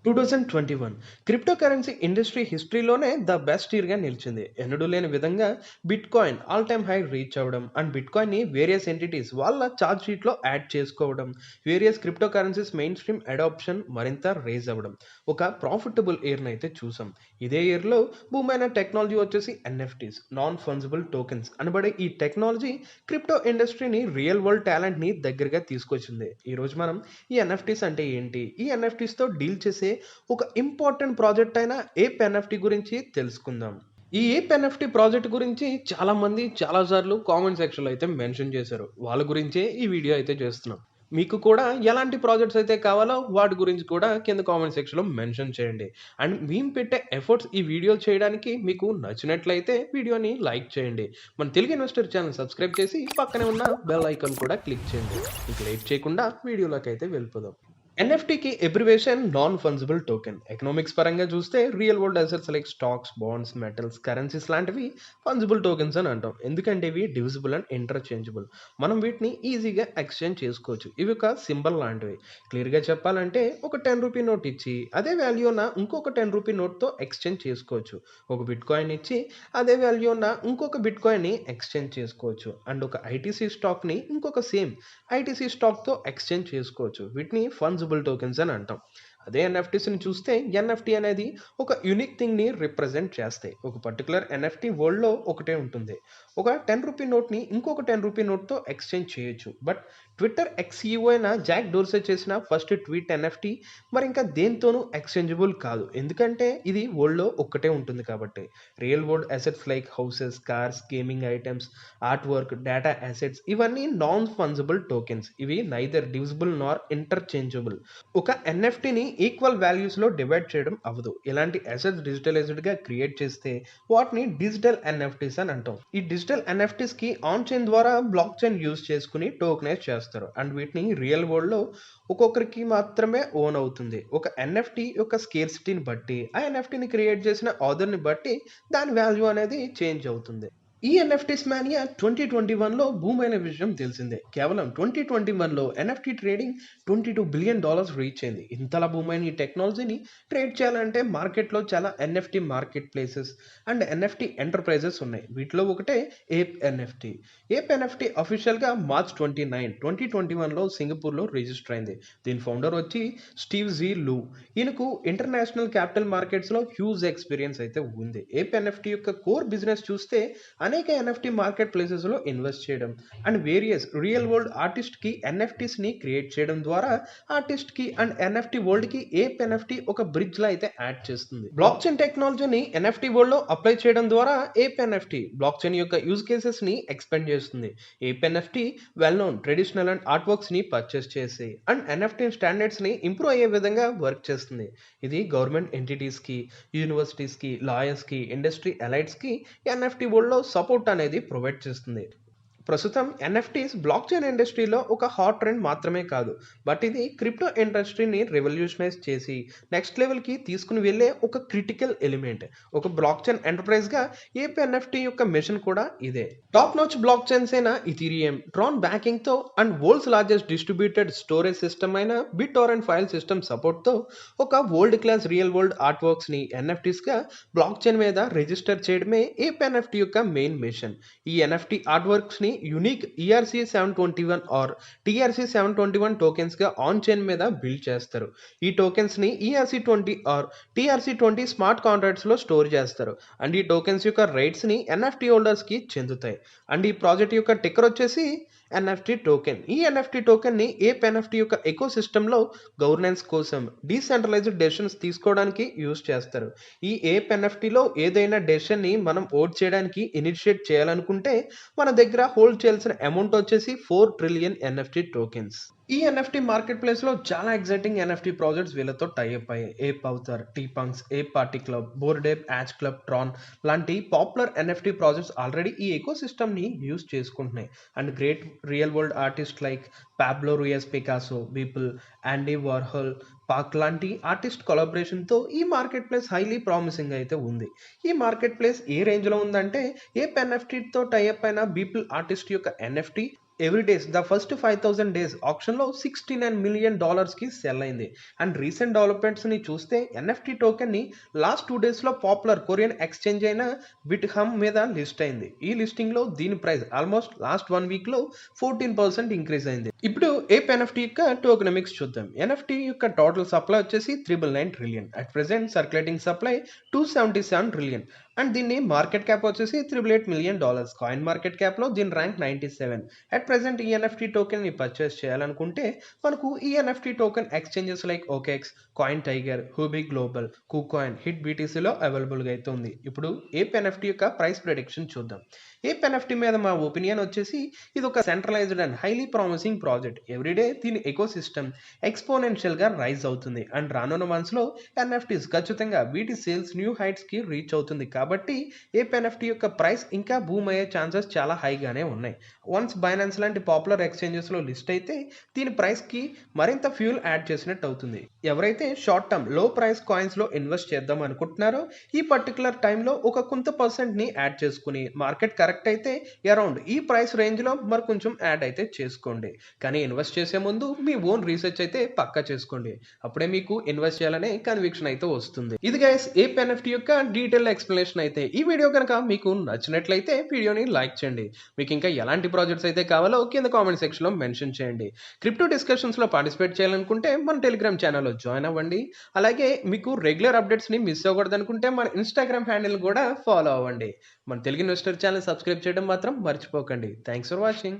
2021 crypto currency industry హిస్టరీలోనే the best ఇయర్గా నిలిచింది. ఎన్నడూ లేని విధంగా bitcoin all time high reach అవ్వడం అండ్ బిట్ కాయిన్ని వేరియస్ ఎంటిటీస్ వాళ్ళ చార్జ్ షీట్లో యాడ్ చేసుకోవడం, various crypto currencies mainstream adoption మరింత రేజ్ అవ్వడం ఒక ప్రాఫిటబుల్ ఇయర్ని అయితే చూసాం. ఇదే ఇయర్లో బూమ్ అయిన టెక్నాలజీ వచ్చేసి ఎన్ఎఫ్టీస్, నాన్ ఫంజిబుల్ టోకెన్స్ అనబడే ఈ టెక్నాలజీ క్రిప్టో ఇండస్ట్రీని రియల్ వరల్డ్ టాలెంట్ని దగ్గరగా తీసుకొచ్చింది. ఈరోజు మనం ఈ ఎన్ఎఫ్టీస్ అంటే ఏంటి, ఈ ఎన్ఎఫ్టీస్తో డీల్ చేసే ఒక ఇంపార్టెంట్ ప్రాజెక్ట్ అయిన ఏప్ ఎన్ఎఫ్టీ గురించి తెలుసుకుందాం. ఈ ఏప్ ఎన్ఎఫ్టీ ప్రాజెక్ట్ గురించి చాలా మంది చాలా సార్లు కామెంట్ సెక్షన్లో అయితే మెన్షన్ చేశారు. వాళ్ళ గురించే ఈ వీడియో అయితే చేస్తున్నాం. మీకు కూడా ఎలాంటి ప్రాజెక్ట్స్ అయితే కావాలో వాటి గురించి కూడా కింద కామెంట్ సెక్షన్లో మెన్షన్ చేయండి. అండ్ మేము పెట్టే ఎఫర్ట్స్ ఈ వీడియో చేయడానికి మీకు నచ్చినట్లయితే వీడియోని లైక్ చేయండి. మన తెలుగు ఇన్వెస్టర్ ఛానల్ సబ్స్క్రైబ్ చేసి పక్కనే ఉన్న బెల్ ఐకాన్ కూడా క్లిక్ చేయండి. ఇక లేట్ చేయకుండా వీడియోలోకి అయితే వెళ్ళిపోదాం. ఎన్ఎఫ్టీకి abbreviation non fungible token. Economics పరంగా చూస్తే real world assets like stocks, bonds, metals, currencies లాంటివి ఫంజిబుల్ టోకెన్స్ అని అంటాం. ఎందుకంటే ఇవి డివిజిబుల్ అండ్ ఇంటర్చేంజబుల్. మనం వీటిని ఈజీగా ఎక్స్చేంజ్ చేసుకోవచ్చు. ఇవి ఒక సింబల్ లాంటివి. క్లియర్గా చెప్పాలంటే ఒక 10 రూపీ నోట్ ఇచ్చి అదే వాల్యూ ఉన్న ఇంకొక 10 రూపీ నోట్తో ఎక్స్చేంజ్ చేసుకోవచ్చు. ఒక బిట్ కాయిన్ ఇచ్చి అదే వాల్యూ ఉన్న ఇంకొక బిట్ కాయిన్ని ఎక్స్చేంజ్ చేసుకోవచ్చు. అండ్ ఒక ఐటీసీ స్టాక్ని ఇంకొక సేమ్ ఐటీసీ స్టాక్తో ఎక్స్చేంజ్ చేసుకోవచ్చు. వీటిని ఫంజిబుల్ టోకెన్స్ అని అంటాం. అదే ఎన్ఎఫ్టీస్ని చూస్తే ఎన్ఎఫ్టీ అనేది ఒక యూనిక్ థింగ్ని రిప్రజెంట్ చేస్తాయి. ఒక పర్టికులర్ ఎన్ఎఫ్టీ వరల్డ్లో ఒకటే ఉంటుంది. ఒక 10 రూపీ నోట్ని ఇంకొక 10 రూపీ నోట్తో ఎక్స్చేంజ్ చేయొచ్చు. బట్ ట్విట్టర్ ఎక్స్ఈఓ అయిన జాక్ డోర్సే చేసిన ఫస్ట్ ట్వీట్ ఎన్ఎఫ్టీ మరి ఇంకా దేంతోనూ ఎక్స్చేంజబుల్ కాదు. ఎందుకంటే ఇది వరల్డ్లో ఒక్కటే ఉంటుంది కాబట్టి. Real world assets like houses, cars, gaming items, art work, data assets ఇవన్నీ నాన్ ఫంజిబుల్ టోకెన్స్. ఇవి నైదర్ డివిజిబుల్ నార్ ఇంటర్చేంజబుల్. ఒక ఎన్ఎఫ్టీని ఈక్వల్ వాల్యూస్లో డివైడ్ చేయడం అవ్వదు. ఇలాంటి అసెట్స్ డిజిటలైజ్డ్గా క్రియేట్ చేస్తే వాటిని డిజిటల్ ఎన్ఎఫ్టీస్ అని అంటాం. ఈ డిజిటల్ ఎన్ఎఫ్టీస్కి ఆన్ చైన్ ద్వారా బ్లాక్ చైన్ యూజ్ చేసుకుని టోకనైజ్ చేస్తారు. అండ్ వీటిని రియల్ వరల్డ్లో ఒక్కొక్కరికి మాత్రమే ఓన్ అవుతుంది. ఒక ఎన్ఎఫ్టీ యొక్క స్కేర్సిటీని బట్టి ఆ ఎన్ఎఫ్టీని క్రియేట్ చేసిన ఆథర్ని బట్టి దాని వాల్యూ అనేది చేంజ్ అవుతుంది. ఈ ఎన్ఎఫ్టీస్ మానియా 2021లో బూమ్ అయిన విషయం తెలిసిందే. కేవలం 2021లో ఎన్ఎఫ్టీ ట్రేడింగ్ $22 బిలియన్ రీచ్ అయింది. ఇంతలా బూమ్ అయిన ఈ టెక్నాలజీని ట్రేడ్ చేయాలంటే మార్కెట్లో చాలా NFT market places and NFT enterprises ఉన్నాయి. వీటిలో ఒకటే ఏప్ ఎన్ఎఫ్టీ. ఏప్ ఎన్ఎఫ్టీ అఫీషియల్గా మార్చ్ 29, 2021లో సింగపూర్లో రిజిస్టర్ అయింది. దీని ఫౌండర్ వచ్చి స్టీవ్ జీ లూ. ఈయనకు ఇంటర్నేషనల్ క్యాపిటల్ మార్కెట్స్లో హ్యూజ్ ఎక్స్పీరియన్స్ అయితే ఉంది. ఏప్ ఎన్ఎఫ్టీ యొక్క కోర్ బిజినెస్ చూస్తే అనేక ఎన్ఎఫ్టీ మార్కెట్ ప్లేసెస్లో ఇన్వెస్ట్ చేయడం అండ్ వేరియస్ రియల్ వరల్డ్ ఆర్టిస్ట్కి ఎన్ఎఫ్టీస్ని క్రియేట్ చేయడం ద్వారా ఆర్టిస్ట్కి అండ్ ఎన్ఎఫ్టీ వరల్డ్కి ఏప్ ఎన్ఎఫ్టీ ఒక బ్రిడ్జ్లా అయితే యాడ్ చేస్తుంది. బ్లాక్ చైన్ టెక్నాలజీని ఎన్ఎఫ్టీ వరల్డ్లో అప్లై చేయడం ద్వారా ఏప్ ఎన్ఎఫ్టీ బ్లాక్ చైన్ యొక్క యూజ్ కేసెస్ని ఎక్స్పెండ్ చేస్తుంది. Ape NFT well known traditional and art వర్క్స్ని పర్చేస్ చేసి అండ్ ఎన్ఎఫ్టీ స్టాండర్డ్స్ని ఇంప్రూవ్ అయ్యే విధంగా వర్క్ చేస్తుంది. ఇది గవర్నమెంట్ ఎంటిటీస్కి, యూనివర్సిటీస్కి, లాయర్స్కి, ఇండస్ట్రీ అలైట్స్కి ఎన్ఎఫ్టీ వరల్డ్లో సపోర్ట్ అనేది ప్రొవైడ్ చేస్తుంది. ప్రస్తుతం ఎన్ఎఫ్టీస్ బ్లాక్ చైన్ ఇండస్ట్రీలో ఒక హాట్ ట్రెండ్ మాత్రమే కాదు, బట్ ఇది క్రిప్టో ఇండస్ట్రీని రెవల్యూషనైజ్ చేసి నెక్స్ట్ లెవెల్కి తీసుకుని వెళ్ళే ఒక క్రిటికల్ ఎలిమెంట్. ఒక బ్లాక్ చైన్ ఎంటర్ప్రైజ్గా ఏపీ ఎన్ఎఫ్టీ యొక్క మిషన్ కూడా ఇదే. టాప్ నాచ్ బ్లాక్ చైన్స్ అయిన ఇథీరియం, ట్రాన్ బ్యాకింగ్తో and world's largest distributed storage system అయిన బిట్ ఆరెంట్ ఫైల్ సిస్టమ్ సపోర్ట్తో ఒక world class real world art వర్క్స్ని ఎన్ఎఫ్టీస్గా బ్లాక్ చైన్ మీద రిజిస్టర్ చేయడమే ఏపీ ఎన్ఎఫ్టీ యొక్క మెయిన్ మిషన్. ఈ ఎన్ఎఫ్టీ ఆర్ట్ వర్క్స్ని యూనిక్ ERC-721 ఆర్ TRC-721 టోకెన్స్గా ఆన్ చైన్ మీద బిల్డ్ చేస్తారు. ఈ టోకెన్స్ని ERC-20 ఆర్ TRC-20 స్మార్ట్ కాంట్రాక్ట్స్లో స్టోర్ చేస్తారు. అండ్ ఈ టోకెన్స్ యొక్క రైట్స్ని ఎన్ఎఫ్టీ హోల్డర్స్కి చెందుతాయి. అండ్ ఈ ప్రాజెక్ట్ యొక్క టిక్కర్ వచ్చేసి ఎన్ఎఫ్టీ టోకెన్. ఈ ఎన్ఎఫ్టీ టోకెన్ని ఏప్ ఎన్ఎఫ్టీ యొక్క ఎకో సిస్టంలో గవర్నెన్స్ కోసం డీసెంట్రలైజ్డ్ డెసిషన్స్ తీసుకోవడానికి యూజ్ చేస్తారు. ఈ ఏప్ ఎన్ఎఫ్టీలో ఏదైనా డెసిషన్ని మనం ఓట్ చేయడానికి ఇనిషియేట్ చేయాలనుకుంటే మన దగ్గర హోల్డ్ చేయాల్సిన అమౌంట్ వచ్చేసి 4 ట్రిలియన్ ఎన్ఎఫ్టీ టోకెన్స్. ఈ ఎన్ఎఫ్టీ మార్కెట్ ప్లేస్లో చాలా ఎగ్జైటింగ్ ఎన్ఎఫ్టీ ప్రాజెక్ట్స్ వీళ్ళతో టైఅప్ అయ్యాయి. Ape avatar, TPunks, ape party club, bored ape, yacht club, Tron లాంటి పాపులర్ ఎన్ఎఫ్టీ ప్రాజెక్ట్స్ ఆల్రెడీ ఈ ఎకో సిస్టమ్ని యూజ్ చేసుకుంటున్నాయి. And great real world artist like Pablo Ruiz Picasso, Beeple, Andy Warhol, Pak లాంటి artist కొలాబరేషన్తో ఈ market place highly promising అయితే ఉంది. ఈ మార్కెట్ ప్లేస్ ఏ రేంజ్లో ఉందంటే ఏప్ ఎన్ఎఫ్టీతో టైఅప్ అయిన బీపుల్ ఆర్టిస్ట్ యొక్క NFT every days the first 5000 days ఆప్షన్లో $69 మిలియన్ కి సెల్ అయింది. అండ్ రీసెంట్ డెవలప్మెంట్స్ని చూస్తే ఎన్ఎఫ్టీ టోకెన్ని లాస్ట్ 2 డేస్లో పాపులర్ కొరియన్ ఎక్స్చేంజ్ అయిన బిట్హమ్ మీద లిస్ట్ అయింది. ఈ లిస్టింగ్లో దీని ప్రైస్ ఆల్మోస్ట్ లాస్ట్ 1 వీక్లో 14% ఇంక్రీజ్ అయింది. ఇప్పుడు ఏప్ ఎన్ఎఫ్టీ యొక్క టోకెనమిక్స్ చూద్దాం. ఎన్ఎఫ్టీ యొక్క టోటల్ సప్లై వచ్చేసి 399 trillion. At present circulating supply 277 trillion. And దీన్ని మార్కెట్ క్యాప్ వచ్చేసి $888 మిలియన్. కాయిన్ మార్కెట్ క్యాప్లో దీని ర్యాంక్ 97. అట్ ప్రెసెంట్ ఈ ఎన్ఎఫ్టీ టోకెన్ని పర్చేస్ చేయాలనుకుంటే మనకు ఈ NFT token exchanges like OKEx, CoinTiger, Huobi global, KuCoin, హిట్ బీటీసీలో అవైలబుల్గా అయితే ఉంది. ఇప్పుడు ఏప్ ఎన్ఎఫ్టీ యొక్క ప్రైస్ ప్రెడిక్షన్ చూద్దాం. ఏప్ ఎన్ఎఫ్టీ మీద మా ఒపీనియన్ వచ్చేసి ఇది ఒక centralised and highly promising project. Everyday దీని ఎకో సిస్టమ్ ఎక్స్పోనెన్షియల్గా రైజ్ అవుతుంది. అండ్ రానున్న మంత్స్లో ఎన్ఎఫ్టీస్ ఖచ్చితంగా వీటి సేల్స్ న్యూ హైట్స్కి రీచ్ అవుతుంది. కాబట్టి ఏప్ ఎన్ఎఫ్టీ యొక్క ప్రైస్ ఇంకా బూమ్ అయ్యే ఛాన్సెస్ చాలా హైగానే ఉన్నాయి. వన్స్ బైనాన్స్ లాంటి పాపులర్ ఎక్స్చేంజెస్లో లిస్ట్ అయితే దీని ప్రైస్కి మరింత ఫ్యూల్ యాడ్ చేసినట్టు అవుతుంది. ఎవరైతే షార్ట్ టర్మ్ లో ప్రైస్ కాయిన్స్లో ఇన్వెస్ట్ చేద్దాం అనుకుంటున్నారో ఈ పర్టికులర్ టైంలో ఒక కొంత పర్సెంట్ని యాడ్ చేసుకుని మార్కెట్ కరెక్ట్ అయితే అరౌండ్ ఈ ప్రైస్ రేంజ్లో మరి కొంచెం యాడ్ అయితే చేసుకోండి. కానీ ఇన్వెస్ట్ చేసే ముందు మీ ఓన్ రీసెర్చ్ అయితే పక్కా చేసుకోండి. అప్పుడే మీకు ఇన్వెస్ట్ చేయాలనే కన్విక్షన్ అయితే వస్తుంది. ఇది గైస్ ఏప్ ఎన్ఎఫ్టీ యొక్క డీటెయిల్ ఎక్స్ప్లెనేషన్ అయితే. ఈ వీడియో కనుక మీకు నచ్చినట్లయితే వీడియోని లైక్ చేయండి. మీకు ఇంకా ఎలాంటి ప్రాజెక్ట్స్ అయితే కావాలో కింద కామెంట్ సెక్షన్లో మెన్షన్ చేయండి. క్రిప్టో డిస్కషన్స్లో పార్టిసిపేట్ చేయాలనుకుంటే మన టెలిగ్రామ్ ఛానల్లో జాయిన్ అవ్వండి. అలాగే మీకు రెగ్యులర్ అప్డేట్స్ని మిస్ అవ్వకూడదు అనుకుంటే మన ఇన్స్టాగ్రామ్ హ్యాండిల్ కూడా ఫాలో అవ్వండి. మన తెలుగు ఇన్వెస్టర్ ఛానల్ సబ్స్క్రైబ్ చేయడం మాత్రం మర్చిపోకండి. Thanks for watching.